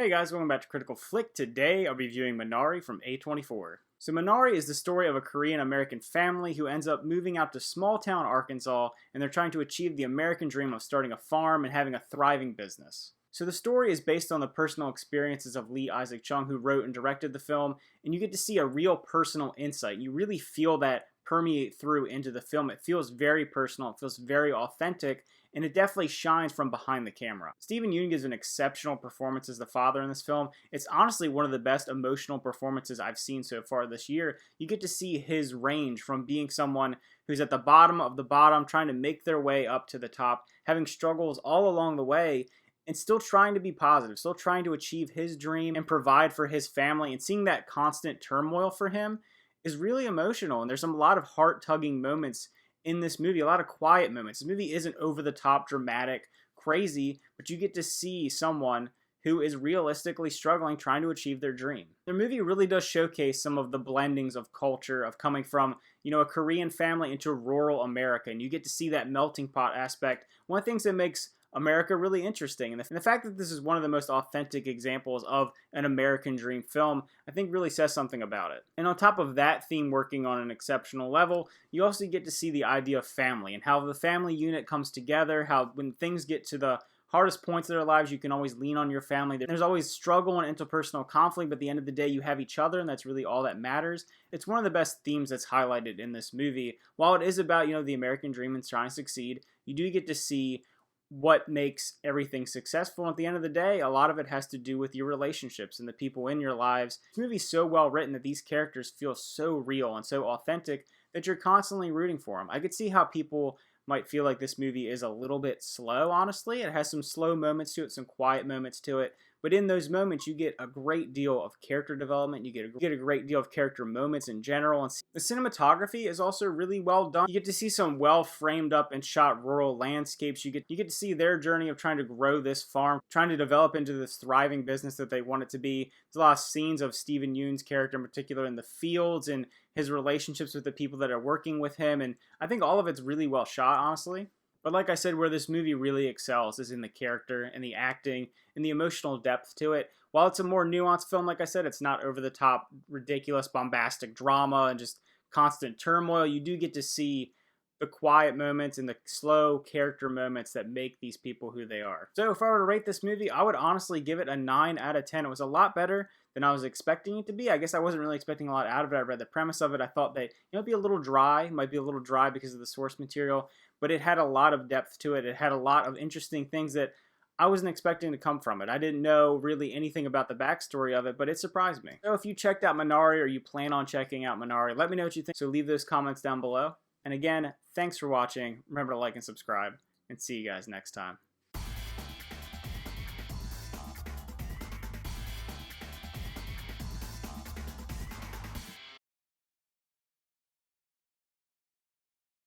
Hey guys, welcome back to Critical Flick. Today I'll be reviewing Minari from A24. So Minari is the story of a Korean-American family who ends up moving out to small-town Arkansas, and they're trying to achieve the American dream of starting a farm and having a thriving business. So the story is based on the personal experiences of Lee Isaac Chung, who wrote and directed the film, and you get to see a real personal insight. You really feel that permeate through into the film. It feels very personal, it feels very authentic, and it definitely shines from behind the camera. Steven Yeun gives an exceptional performance as the father in this film. It's honestly one of the best emotional performances I've seen so far this year. You get to see his range from being someone who's at the bottom of the bottom, trying to make their way up to the top, having struggles all along the way, and still trying to be positive, still trying to achieve his dream and provide for his family, and seeing that constant turmoil for him is really emotional. And there's a lot of heart-tugging moments in this movie, a lot of quiet moments. This movie isn't over-the-top, dramatic, crazy, but you get to see someone who is realistically struggling, trying to achieve their dream. The movie really does showcase some of the blendings of culture, of coming from, a Korean family into rural America, and you get to see that melting pot aspect. One of the things that makes America really interesting, and the fact that this is one of the most authentic examples of an American dream film, I think really says something about it. And on top of that theme working on an exceptional level, you also get to see the idea of family and how the family unit comes together, how when things get to the hardest points of their lives, you can always lean on your family. There's always struggle and interpersonal conflict, but at the end of the day, you have each other, and that's really all that matters. It's one of the best themes that's highlighted in this movie. While it is about, the American dream and trying to succeed, you do get to see what makes everything successful. And at the end of the day, a lot of it has to do with your relationships and the people in your lives. This movie's so well written that these characters feel so real and so authentic that you're constantly rooting for them. I could see how people might feel like this movie is a little bit slow, honestly. It has some slow moments to it, some quiet moments to it. But in those moments, you get a great deal of character development. You get a great deal of character moments in general. And the cinematography is also really well done. You get to see some well framed up and shot rural landscapes. You get to see their journey of trying to grow this farm, trying to develop into this thriving business that they want it to be. There's a lot of scenes of Steven Yeun's character in particular in the fields and his relationships with the people that are working with him. And I think all of it's really well shot, honestly. But like I said, where this movie really excels is in the character and the acting and the emotional depth to it. While it's a more nuanced film, like I said, it's not over-the-top, ridiculous, bombastic drama and just constant turmoil. You do get to see the quiet moments and the slow character moments that make these people who they are. So if I were to rate this movie, I would honestly give it a 9 out of 10. It was a lot better than I was expecting it to be. I guess I wasn't really expecting a lot out of it. I read the premise of it. I thought that it'd be a little dry. It might be a little dry because of the source material, but it had a lot of depth to it. It had a lot of interesting things that I wasn't expecting to come from it. I didn't know really anything about the backstory of it, but it surprised me. So if you checked out Minari or you plan on checking out Minari, let me know what you think. So leave those comments down below. And again, thanks for watching. Remember to like and subscribe, and see you guys next time.